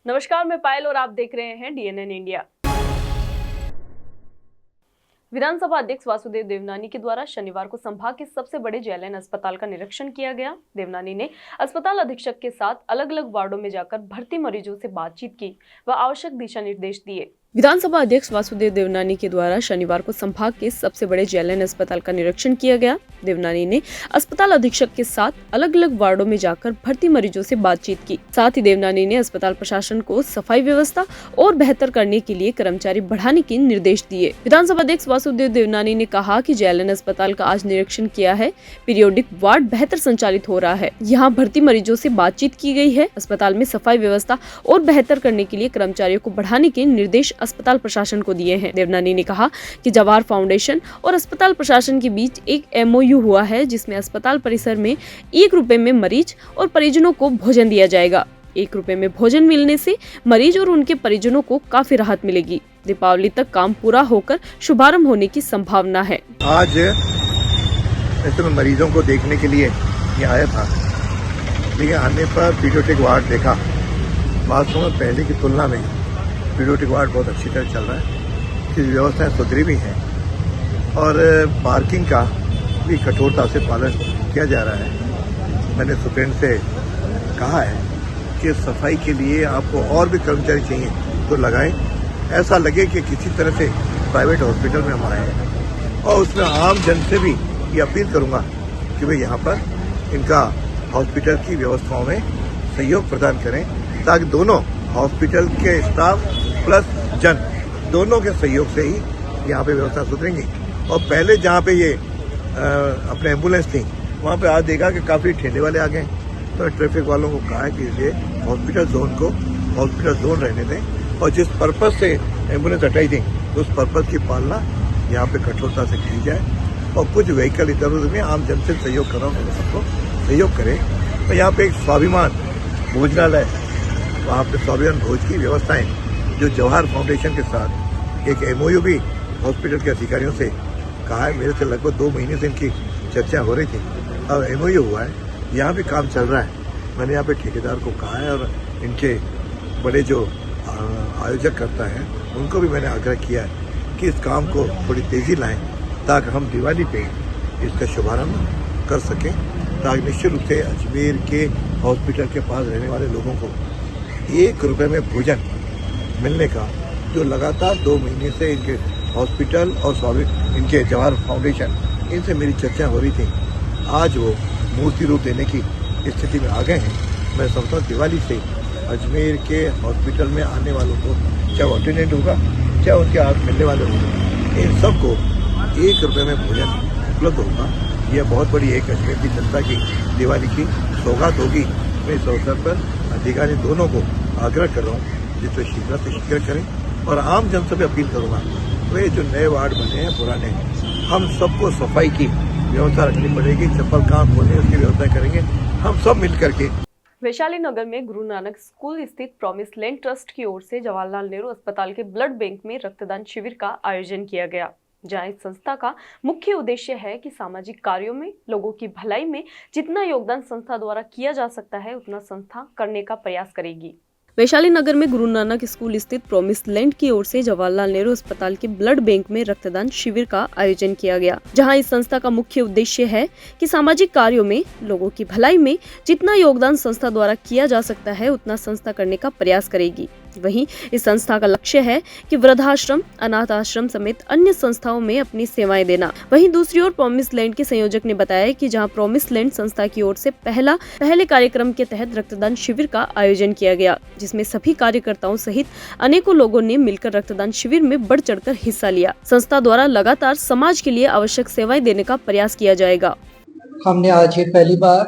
नमस्कार, मैं पायल और आप देख रहे हैं DNN इंडिया। विधानसभा अध्यक्ष वासुदेव देवनानी के द्वारा शनिवार को संभाग के सबसे बड़े JLN अस्पताल का निरीक्षण किया गया। देवनानी ने अस्पताल अधीक्षक के साथ अलग अलग वार्डों में जाकर भर्ती मरीजों से बातचीत की व आवश्यक दिशा निर्देश दिए। विधानसभा अध्यक्ष वासुदेव देवनानी के द्वारा शनिवार को संभाग के सबसे बड़े JLN अस्पताल का निरीक्षण किया गया। देवनानी ने अस्पताल अधीक्षक के साथ अलग अलग वार्डों में जाकर भर्ती मरीजों से बातचीत की। साथ ही देवनानी ने अस्पताल प्रशासन को सफाई व्यवस्था और बेहतर करने के लिए कर्मचारी बढ़ाने के निर्देश दिए। विधानसभा अध्यक्ष वासुदेव देवनानी ने कहा कि JLN अस्पताल का आज निरीक्षण किया है। पीरियोडिक वार्ड बेहतर संचालित हो रहा है। यहाँ भर्ती मरीजों से बातचीत की गई है। अस्पताल में सफाई व्यवस्था और बेहतर करने के लिए कर्मचारियों को बढ़ाने के निर्देश अस्पताल प्रशासन को दिए हैं। देवनानी ने कहा कि जवाहर फाउंडेशन और अस्पताल प्रशासन के बीच एक MOU हुआ है, जिसमें अस्पताल परिसर में 1 रुपए में मरीज और परिजनों को भोजन दिया जाएगा। 1 रुपए में भोजन मिलने से मरीज और उनके परिजनों को काफी राहत मिलेगी। दीपावली तक काम पूरा होकर शुभारंभ होने की संभावना है। आज ऐसे में मरीजों को देखने के लिए ये आया था, लेकिन आने पर पीडियाट्रिक वार्ड देखा। वास्तव में पहले की तुलना में पीडियाट्रिक वार्ड बहुत अच्छी तरह चल रहा है। इसकी व्यवस्थाएं सुधरी भी हैं और पार्किंग का भी कठोरता से पालन किया जा रहा है। मैंने सुप्रीम से कहा है कि सफाई के लिए आपको और भी कर्मचारी चाहिए तो लगाएं, ऐसा लगे कि किसी तरह से प्राइवेट हॉस्पिटल में हम आए हैं। और उसमें आम जन से भी ये अपील करूंगा कि भाई यहाँ पर इनका हॉस्पिटल की व्यवस्थाओं में सहयोग प्रदान करें, ताकि दोनों हॉस्पिटल के स्टाफ प्लस जन दोनों के सहयोग से ही यहाँ पे व्यवस्था सुधरेंगी। और पहले जहाँ पे ये अपने एम्बुलेंस थी, वहाँ पे आज देखा कि काफ़ी ठेले वाले आ गए। तो ट्रैफिक वालों को कहा है कि ये हॉस्पिटल जोन को हॉस्पिटल जोन रहने दें, और जिस पर्पज से एम्बुलेंस हटाई थी उस पर्पज की पालना यहाँ पे कठोरता से की जाए। और कुछ व्हीकल इधर उधर में आम जन से सहयोग कर रहा हूँ, सबको सहयोग करें। तो यहाँ पे एक स्वाभिमान भोजनालय, वहाँ पे स्वाभिमान भोज की व्यवस्थाएं जो जवाहर फाउंडेशन के साथ एक MOU भी हॉस्पिटल के अधिकारियों से कहा है। मेरे से लगभग 2 महीने से इनकी चर्चा हो रही थी और MOU हुआ है। यहाँ भी काम चल रहा है। मैंने यहाँ पे ठेकेदार को कहा है और इनके बड़े जो आयोजक करता है उनको भी मैंने आग्रह किया है कि इस काम को थोड़ी तेजी लाएं, ताकि हम दिवाली पे इसका शुभारंभ कर सकें, ताकि निश्चित रूप से अजमेर के हॉस्पिटल के पास रहने वाले लोगों को 1 रुपए में भोजन मिलने का, जो लगातार 2 महीने से इनके हॉस्पिटल और इनके जवाहर फाउंडेशन इनसे मेरी चर्चा हो रही थी, आज वो मूर्ति रूप देने की स्थिति में आ गए हैं। मैं समझता हूँ दिवाली से अजमेर के हॉस्पिटल में आने वालों को, चाहे वो अटेंडेंट होगा चाहे उनके हाथ मिलने वाले होंगे, इन सबको 1 रुपए में भोजन उपलब्ध होगा। यह बहुत बड़ी एक अजमेर की जनता की दिवाली की सौगात होगी। मैं इस अवसर पर अधिकारी दोनों को आग्रह कर रहा हूँ जिससे शीघ्र से शीघ्र करें, और आम जन से भी अपील करूँगा, वे जो नए वार्ड बने हैं पुराने, हम सबको सफाई की व्यवस्था रखनी पड़ेगी। चप्पल कहाँ खोलने उसकी व्यवस्था करेंगे हम सब मिल करके। वैशाली नगर में गुरु नानक स्कूल स्थित प्रॉमिस लैंड ट्रस्ट की ओर से जवाहरलाल नेहरू अस्पताल के ब्लड बैंक में रक्तदान शिविर का आयोजन किया गया, जहां इस संस्था का मुख्य उद्देश्य है कि सामाजिक कार्यों में लोगों की भलाई में जितना योगदान संस्था द्वारा किया जा सकता है उतना संस्था करने का प्रयास करेगी। वैशाली नगर में गुरु नानक स्कूल स्थित प्रॉमिस लैंड की ओर से जवाहरलाल नेहरू अस्पताल के ब्लड बैंक में रक्तदान शिविर का आयोजन किया गया, जहां इस संस्था का मुख्य उद्देश्य है कि सामाजिक कार्यों में लोगों की भलाई में जितना योगदान संस्था द्वारा किया जा सकता है उतना संस्था करने का प्रयास करेगी। वहीं इस संस्था का लक्ष्य है कि वृद्धाश्रम, अनाथ आश्रम समेत अन्य संस्थाओं में अपनी सेवाएं देना। वहीं दूसरी ओर प्रॉमिस लैंड के संयोजक ने बताया कि जहां प्रॉमिस लैंड संस्था की ओर से पहले कार्यक्रम के तहत रक्तदान शिविर का आयोजन किया गया, जिसमें सभी कार्यकर्ताओं सहित अनेकों लोगों ने मिलकर रक्तदान शिविर में बढ़ चढ़कर हिस्सा लिया। संस्था द्वारा लगातार समाज के लिए आवश्यक सेवाएं देने का प्रयास किया जाएगा। हमने आज ये पहली बार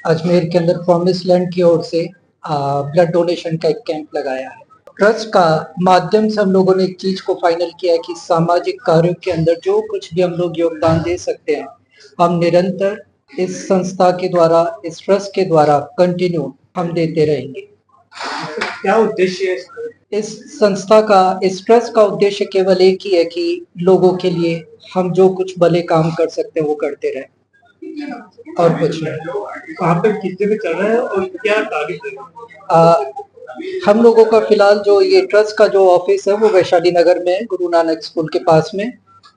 अजमेर के अंदर प्रॉमिस लैंड की ओर से ब्लड डोनेशन का एक कैंप लगाया है। ट्रस्ट का माध्यम से हम लोगों ने एक चीज को फाइनल किया है कि सामाजिक कार्यों के अंदर जो कुछ भी हम लोग योगदान दे सकते हैं, हम निरंतर इस संस्था के द्वारा, इस ट्रस्ट के द्वारा कंटिन्यू हम देते रहेंगे। क्या उद्देश्य है इस संस्था का, इस ट्रस्ट का उद्देश्य केवल एक ही है कि लोगों के लिए हम जो कुछ भले काम कर सकते हैं वो करते रहें और कुछ नहीं। कहाँ पे कितने में चल रहा है और क्या टारगेट है? हम लोगों का फिलहाल जो ये ट्रस्ट का जो ऑफिस है वो वैशाली नगर में है, गुरु नानक स्कूल के पास में।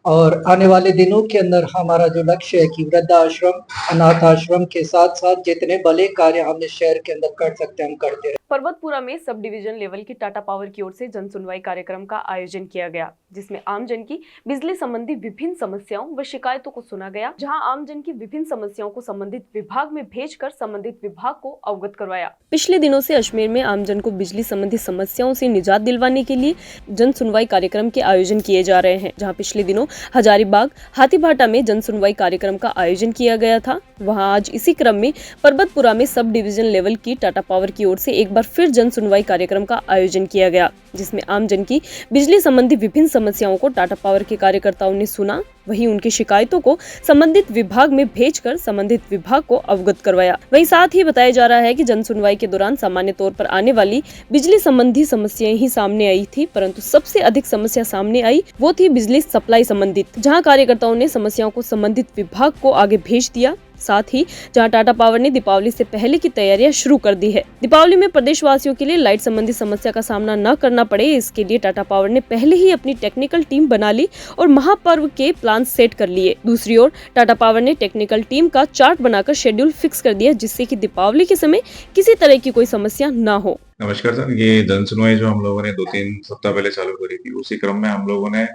और आने वाले दिनों के अंदर हमारा जो लक्ष्य है कि वृद्धाश्रम, अनाथ आश्रम के साथ साथ जितने भले कार्य हम इस शहर के अंदर कर सकते हैं हम करते रहे। पर्वतपुरा में सब डिवीजन लेवल की टाटा पावर की ओर से जन सुनवाई कार्यक्रम का आयोजन किया गया, जिसमें आमजन की बिजली संबंधी विभिन्न समस्याओं व शिकायतों को सुना गया। जहां आमजन की विभिन्न समस्याओं को संबंधित विभाग में भेजकर संबंधित विभाग को अवगत करवाया। पिछले दिनों से अजमेर में आमजन को बिजली संबंधी समस्याओं से निजात दिलवाने के लिए जन सुनवाई कार्यक्रम के आयोजन किए जा रहे हैं। जहाँ पिछले दिनों हजारीबाग हाथीभाटा में जन सुनवाई कार्यक्रम का आयोजन किया गया था, वहां आज इसी क्रम में पर्वतपुरा में सब डिवीजन लेवल की टाटा पावर की ओर से एक बार फिर जन सुनवाई कार्यक्रम का आयोजन किया गया, जिसमें आमजन की बिजली संबंधी विभिन्न समस्याओं को टाटा पावर के कार्यकर्ताओं ने सुना, वहीं उनकी शिकायतों को संबंधित विभाग में भेजकर संबंधित विभाग को अवगत करवाया। वहीं साथ ही बताया जा रहा है कि जन सुनवाई के दौरान सामान्य तौर पर आने वाली बिजली संबंधी समस्याएं ही सामने आई थी, परंतु सबसे अधिक समस्या सामने आई वो थी बिजली सप्लाई संबंधित, जहां कार्यकर्ताओं ने समस्याओं को संबंधित विभाग को आगे भेज दिया। साथ ही जहां टाटा पावर ने दीपावली से पहले की तैयारियां शुरू कर दी है। दीपावली में प्रदेशवासियों के लिए लाइट संबंधी समस्या का सामना न करना पड़े, इसके लिए टाटा पावर ने पहले ही अपनी टेक्निकल टीम बना ली और महापर्व के प्लान सेट कर लिए। दूसरी ओर टाटा पावर ने टेक्निकल टीम का चार्ट बनाकर शेड्यूल फिक्स कर दिया, जिससे कि दीपावली के समय किसी तरह की कोई समस्या न हो। नमस्कार सर, ये जन सुनवाई जो हम लोगों ने 2-3 सप्ताह पहले चालू करी थी, उसी क्रम में हम लोगों ने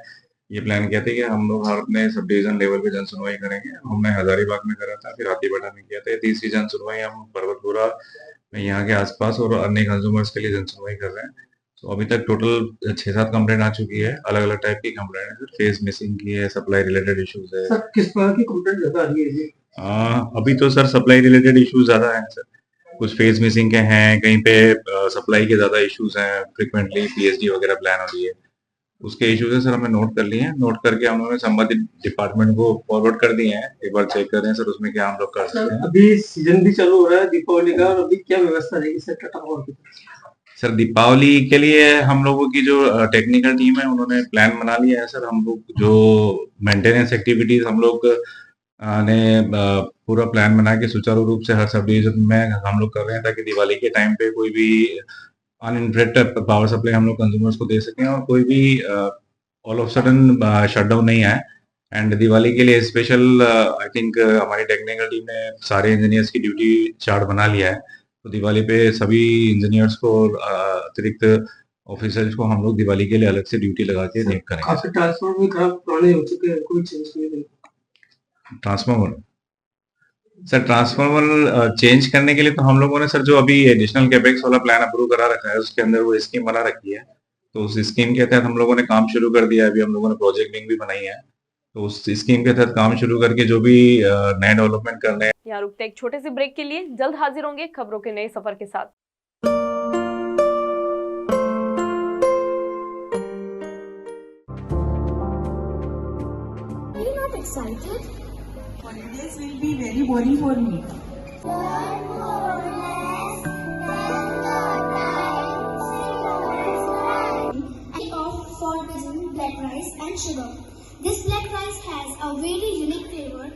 ये प्लान किया था कि हम लोग हर अपने सब डिवीजन लेवल पे जन सुनवाई करेंगे। हमने हजारीबाग में करा था, फिर हाथीभाटा में किया था। तीसरी जन सुनवाई हम पर्वतपुरा में यहाँ के आसपास और अन्य कंज्यूमर्स के लिए जन सुनवाई कर रहे हैं। तो अभी तक टोटल 6-7 कंप्लेंट आ चुकी है, अलग अलग टाइप की कंप्लेंट है सर। फेस मिसिंग की है, सप्लाई रिलेटेड इश्यूज है। सर किस तरह की कंप्लेंट ज्यादा आ रही है जी? अभी तो सर सप्लाई रिलेटेड इश्यूज ज्यादा है सर, कुछ फेस मिसिंग के हैं, कहीं पे सप्लाई के ज्यादा इश्यूज हैं, फ्रिक्वेंटली पीएचडी वगैरह प्लान हो रही है, उसके इश्यूज है सर। हमने नोट कर लिए हैं, नोट करके हम लोगों ने संबंधित डिपार्टमेंट को फॉरवर्ड कर दिए हैं। एक बार चेक कर रहे हैं सर उसमें क्या हम लोग कर सकते हैं। अभी सीजन भी चालू हो रहा है दीपावली का, और अभी क्या व्यवस्था रहेगी सर टाटा पावर की तरफ से? सर दीपावली के लिए हम लोगों की जो टेक्निकल टीम है उन्होंने प्लान बना लिया है सर। हम लोग जो मेंटेनेंस एक्टिविटीज हम लोग ने पूरा प्लान बना के सुचारू रूप से हर सब डिवीजन में हम लोग कर रहे हैं, ताकि दिवाली के टाइम पे कोई भी अनइंटरप्टेड पावर सप्लाई हम लोग कंज्यूमर्स को दे सकें और कोई भी ऑल ऑफ सडन शटडाउन नहीं आए। एंड दिवाली के लिए स्पेशल आई थिंक हमारी टेक्निकल टीम ने सारे इंजीनियर्स की ड्यूटी चार्ट बना लिया है। तो दिवाली पे सभी इंजीनियर्स को और अतिरिक्त ऑफिसर्स को हम लोग दिवाली के लिए अलग से ड्यूटी लगा के नियुक्त करेंगे। काफी ट्रांसफॉर्मर भी खराब पुराने हो चुके हैं, कोई चेंज नहीं है ट्रांसफॉर्मर सर, ट्रांसफॉर्मर चेंज करने के लिए तो हम लोगों ने सर जो अभी एडिशनल कैपेक्स वाला प्लान अप्रूव करा रखा है, उसके अंदर वो स्कीम बना रखी है। तो उस स्कीम के तहत हम लोगों ने काम शुरू कर दिया है। अभी हम लोगों ने प्रोजेक्ट लिंक भी बनाई है, तो उस स्कीम के तहत काम शुरू करके जो भी नए डेवलपमेंट करने हैं। यहाँ रुकते एक छोटे से ब्रेक के लिए, जल्द हाजिर होंगे खबरों के नए सफर के साथ। Are you not excited? Holidays will be very boring for me. And off for visiting black rice and sugar. This black rice has a very unique flavor.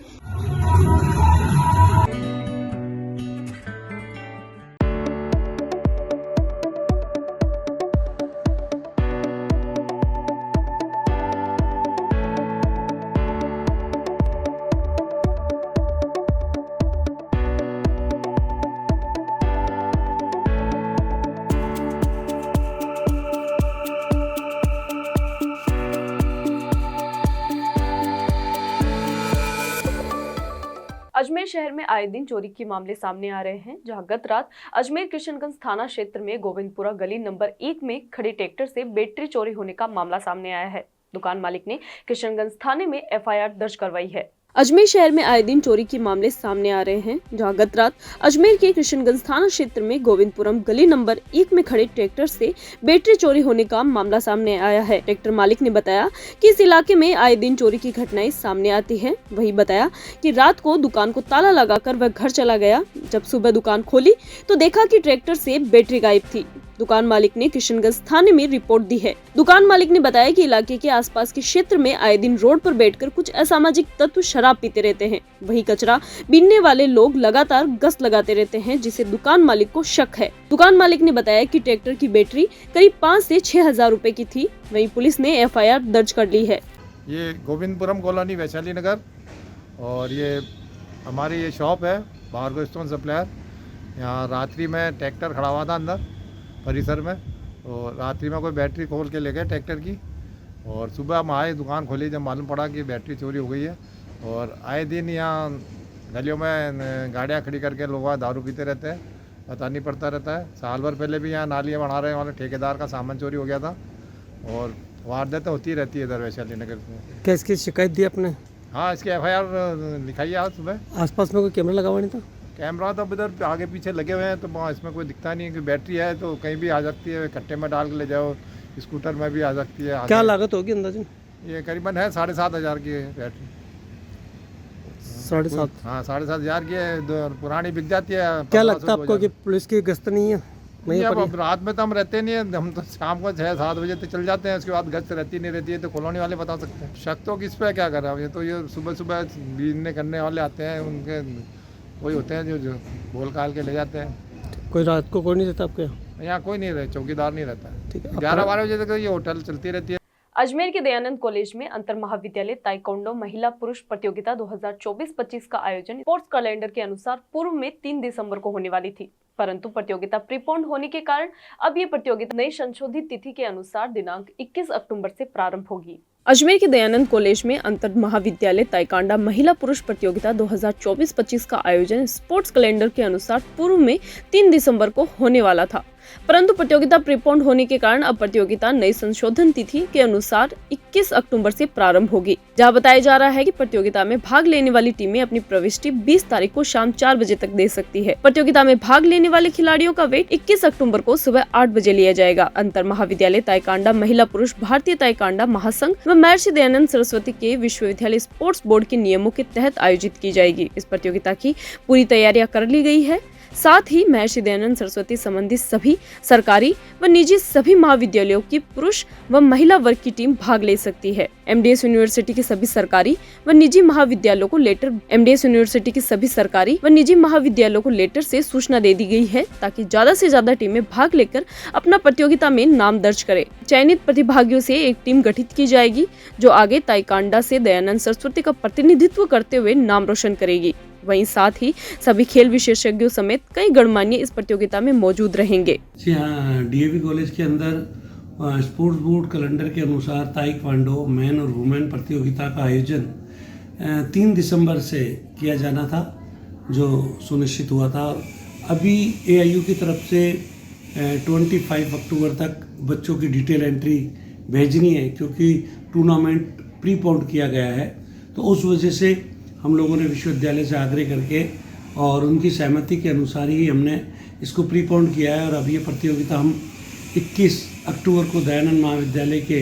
Ajmer शहर में आए दिन चोरी के मामले सामने आ रहे हैं, जहां गत रात अजमेर किशनगंज थाना क्षेत्र में गोविंदपुरा गली नंबर 1 में खड़े ट्रैक्टर से बैटरी चोरी होने का मामला सामने आया है। दुकान मालिक ने किशनगंज थाने में एफआईआर दर्ज करवाई है। अजमेर शहर में आए दिन चोरी के मामले सामने आ रहे हैं, जहां गत रात अजमेर के किशनगंज थाना क्षेत्र में गोविंदपुरम गली नंबर 1 में खड़े ट्रैक्टर से बैटरी चोरी होने का मामला सामने आया है। ट्रैक्टर मालिक ने बताया कि इस इलाके में आए दिन चोरी की घटनाएं सामने आती हैं। वही बताया कि रात को दुकान को ताला लगाकर वह घर चला गया। जब सुबह दुकान खोली तो देखा कि ट्रैक्टर से बैटरी गायब थी। दुकान मालिक ने किशनगंज थाने में रिपोर्ट दी है। दुकान मालिक ने बताया कि इलाके के आसपास के क्षेत्र में आए दिन रोड पर बैठकर कुछ असामाजिक तत्व शराब पीते रहते हैं। वहीं कचरा बीनने वाले लोग लगातार गश्त लगाते रहते हैं, जिसे दुकान मालिक को शक है। दुकान मालिक ने बताया कि ट्रैक्टर की बैटरी करीब 5 से 6 हजार रुपए की थी। वहीं पुलिस ने FIR दर्ज कर ली है। ये गोविंदपुरम कॉलोनी वैशाली नगर और ये हमारी ये शॉप है भार्गव स्टोन सप्लायर। यहाँ रात्रि में ट्रैक्टर खड़ा हुआ था अंदर परिसर में, और रात्रि में कोई बैटरी खोल के ले गए ट्रैक्टर की, और सुबह हम आए दुकान खोली जब मालूम पड़ा कि बैटरी चोरी हो गई है। और आए दिन यहाँ गलियों में गाड़ियाँ खड़ी करके लोग दारू पीते रहते हैं, पता नहीं पड़ता रहता है। साल भर पहले भी यहाँ नालियाँ बना रहे वाले ठेकेदार का सामान चोरी हो गया था, और वारदातें होती रहती है इधर वैशाली नगर में। क्या इसकी शिकायत दी आपने? हाँ, इसकी FIR लिखाई है आज सुबह। आसपास में कोई कैमरा लगा हुआ नहीं था? कैमरा तो अब इधर आगे पीछे लगे हुए हैं, तो इसमें कोई दिखता नहीं है कि बैटरी है तो कहीं भी आ सकती है, कट्टे में डाल के ले जाओ, स्कूटर में भी आ सकती है। क्या लागत होगी अंदाजन? ये करीबन है 7,500 की है बैटरी। 7,500? हाँ, 7,500 की है, पुरानी बिक जाती है। क्या लगता है आपको कि पुलिस की गश्त नहीं है? नहीं, अब रात में तो हम रहते नहीं है, हम तो शाम को 6-7 बजे तक चल जाते हैं, उसके बाद गश्त रहती नहीं रहती है, तो कॉलोनी वाले बता सकते हैं। शक तो किस पे क्या कर रहा है, ये तो ये सुबह सुबह बीनने करने वाले आते हैं, उनके वही होते हैं जो बोल काल के ले जाते हैं। कोई रात को कोई नहीं रहता आपके यहाँ? कोई नहीं रहता, चौकीदार नहीं रहता है। ठीक है। 11-12 बजे तक ये होटल चलती रहती है। अजमेर के दयानंद कॉलेज में अंतर महाविद्यालय ताइक्वांडो महिला पुरुष प्रतियोगिता 2024-25 का आयोजन स्पोर्ट्स कैलेंडर के अनुसार पूर्व में 3 दिसंबर को होने वाली थी, परंतु प्रतियोगिता प्रीपोन्ड होने के कारण अब ये प्रतियोगिता नई संशोधित तिथि के अनुसार दिनांक 21 अक्टूबर से प्रारंभ होगी। अजमेर के दयानंद कॉलेज में अंतर महाविद्यालय ताइक्वांडो महिला पुरुष प्रतियोगिता 2024-25 का आयोजन स्पोर्ट्स कैलेंडर के अनुसार पूर्व में 3 दिसंबर को होने वाला था, परंतु प्रतियोगिता प्रीपोन्ड होने के कारण अब प्रतियोगिता नई संशोधन तिथि के अनुसार 21 अक्टूबर से प्रारंभ होगी, जहां बताया जा रहा है कि प्रतियोगिता में भाग लेने वाली टीमें अपनी प्रविष्टि 20 तारीख को शाम 4 बजे तक दे सकती है। प्रतियोगिता में भाग लेने वाले खिलाड़ियों का वेट 21 अक्टूबर को सुबह 8 बजे लिया जाएगा। अंतर महाविद्यालय ताइक्वांडो महिला पुरुष भारतीय ताइक्वांडो महासंघ व महर्षि दयानंद सरस्वती के विश्वविद्यालय स्पोर्ट्स बोर्ड के नियमों के तहत आयोजित की जाएगी। इस प्रतियोगिता की पूरी तैयारियां कर ली गई है। साथ ही महर्षि दयानंद सरस्वती संबंधित सभी सरकारी व निजी सभी महाविद्यालयों की पुरुष व महिला वर्ग की टीम भाग ले सकती है। MDS यूनिवर्सिटी के सभी सरकारी व निजी महाविद्यालयों को लेटर से सूचना दे दी गई है, ताकि ज्यादा से ज्यादा टीमें भाग लेकर अपना प्रतियोगिता में नाम दर्ज करें। चयनित प्रतिभागियों से एक टीम गठित की जाएगी, जो आगे ताइक्वांडो से दयानंद सरस्वती का प्रतिनिधित्व करते हुए नाम रोशन करेगी। वहीं साथ ही सभी खेल विशेषज्ञों समेत कई गणमान्य इस प्रतियोगिता में मौजूद रहेंगे। जी हाँ, DAV कॉलेज के अंदर स्पोर्ट्स बोर्ड कैलेंडर के अनुसार ताइक्वांडो मैन और वुमेन प्रतियोगिता का आयोजन 3 दिसंबर से किया जाना था, जो सुनिश्चित हुआ था। अभी AIU की तरफ से 25 अक्टूबर तक बच्चों की डिटेल एंट्री भेजनी है, क्योंकि टूर्नामेंट प्रीपोन्ड किया गया है। तो उस वजह से हम लोगों ने विश्वविद्यालय से आग्रह करके और उनकी सहमति के अनुसार ही हमने इसको प्रीपोन्ड किया है, और अब ये प्रतियोगिता हम 21 अक्टूबर को दयानंद महाविद्यालय के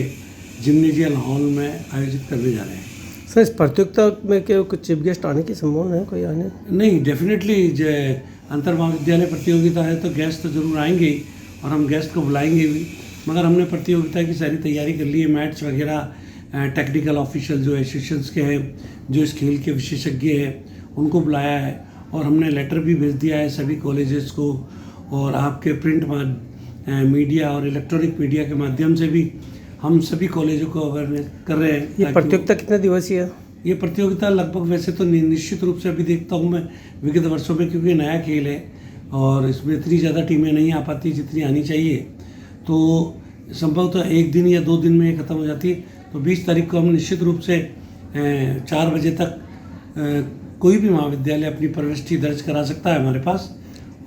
जिम्नेजियल हॉल में आयोजित करने जा रहे हैं। सर, इस प्रतियोगिता में क्या कुछ चीफ गेस्ट आने की संभावना है? कोई आने? नहीं, डेफिनेटली अंतर महाविद्यालय प्रतियोगिता है तो गेस्ट तो जरूर आएंगे ही, और हम गेस्ट को बुलाएंगे भी। मगर हमने प्रतियोगिता की सारी तैयारी कर ली है। मैट्स वगैरह टेक्निकल ऑफिशियल जो एसोसिएशंस के हैं, जो इस खेल के विशेषज्ञ हैं, उनको बुलाया है, और हमने लेटर भी भेज दिया है सभी कॉलेजेस को, और आपके प्रिंट मीडिया और इलेक्ट्रॉनिक मीडिया के माध्यम से भी हम सभी कॉलेजों को अवेयरनेस कर रहे हैं। ये प्रतियोगिता कितने दिवसीय है? ये प्रतियोगिता लगभग वैसे तो निश्चित रूप से अभी देखता हूँ मैं विगत वर्षों में, क्योंकि नया खेल है और इसमें इतनी ज़्यादा टीमें नहीं आ पाती जितनी आनी चाहिए, तो संभवतः 1 दिन या 2 दिन में ये ख़त्म हो जाती है। तो 20 तारीख को हम निश्चित रूप से 4 बजे तक कोई भी महाविद्यालय अपनी प्रविष्टि दर्ज करा सकता है हमारे पास,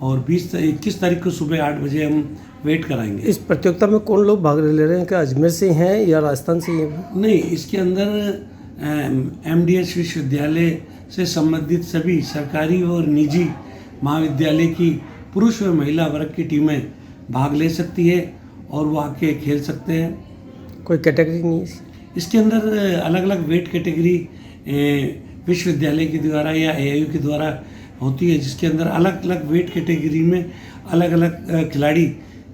और 21 तारीख को सुबह 8 बजे हम वेट कराएंगे। इस प्रतियोगिता में कौन लोग भाग ले रहे हैं? क्या अजमेर से हैं या राजस्थान से हैं? नहीं, इसके अंदर MDS विश्वविद्यालय से संबंधित सभी सरकारी और निजी महाविद्यालय की पुरुष व महिला वर्ग की टीमें भाग ले सकती है, और वो आके खेल सकते हैं। कोई कैटेगरी नहीं है इसके अंदर? अलग अलग वेट कैटेगरी विश्वविद्यालय के द्वारा या AIU के द्वारा होती है, जिसके अंदर अलग अलग वेट कैटेगरी में अलग अलग खिलाड़ी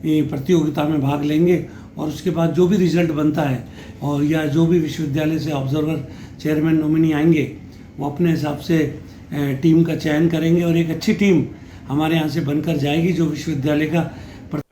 ये प्रतियोगिता में भाग लेंगे और उसके बाद जो भी रिजल्ट बनता है और या जो भी विश्वविद्यालय से ऑब्जर्वर चेयरमैन नॉमिनी आएंगे वो अपने हिसाब से टीम का चयन करेंगे और एक अच्छी टीम हमारे यहाँ से बनकर जाएगी जो विश्वविद्यालय का।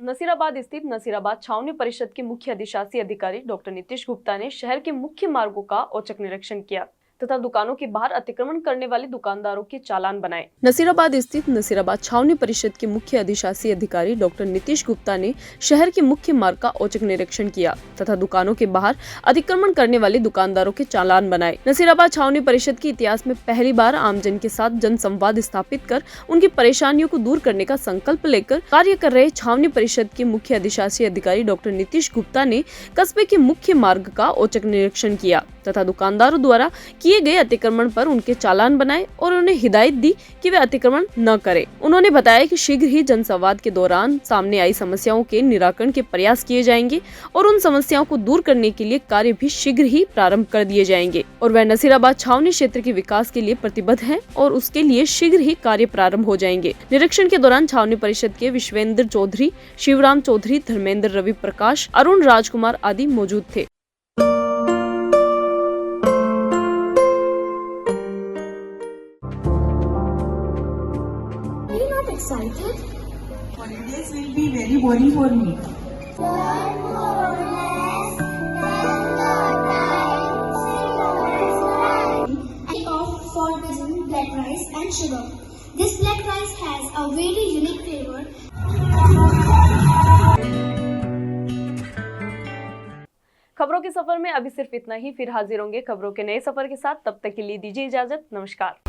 नसीराबाद स्थित नसीराबाद छावनी परिषद के मुख्य अधिशासी अधिकारी डॉक्टर नीतीश गुप्ता ने शहर के मुख्य मार्गों का औचक निरीक्षण किया तथा दुकानों के बाहर अतिक्रमण करने वाले दुकानदारों के चालान बनाए। नसीराबाद स्थित नसीराबाद छावनी परिषद के मुख्य अधिशासी अधिकारी डॉक्टर नीतीश गुप्ता ने शहर के मुख्य मार्ग का औचक निरीक्षण किया तथा दुकानों के बाहर अतिक्रमण करने वाले दुकानदारों के चालान बनाए। नसीराबाद छावनी परिषद के इतिहास में पहली बार आमजन के साथ जनसंवाद स्थापित कर उनकी परेशानियों को दूर करने का संकल्प लेकर कार्य कर रहे छावनी परिषद के मुख्य अधिशासी अधिकारी डॉक्टर नीतीश गुप्ता ने कस्बे के मुख्य मार्ग का औचक निरीक्षण किया तथा दुकानदारों द्वारा किए गए अतिक्रमण पर उनके चालान बनाए और उन्हें हिदायत दी कि वे अतिक्रमण न करें। उन्होंने बताया कि शीघ्र ही जनसंवाद के दौरान सामने आई समस्याओं के निराकरण के प्रयास किए जाएंगे और उन समस्याओं को दूर करने के लिए कार्य भी शीघ्र ही प्रारंभ कर दिए जाएंगे और वह नसीराबाद छावनी क्षेत्र के विकास के लिए प्रतिबद्ध है और उसके लिए शीघ्र ही कार्य प्रारंभ हो जाएंगे। निरीक्षण के दौरान छावनी परिषद के विश्वेंद्र चौधरी, शिवराम चौधरी, धर्मेंद्र, रवि प्रकाश, अरुण राजकुमार आदि मौजूद थे। Excited? Holidays will be very boring for me. And of for cuisine, black rice and sugar. This black rice has a very unique flavor. खबरों के सफर में अभी सिर्फ इतना ही, फिर हाजिर होंगे खबरों के नए सफर के साथ। तब तक के लिए दीजिए इजाजत। नमस्कार।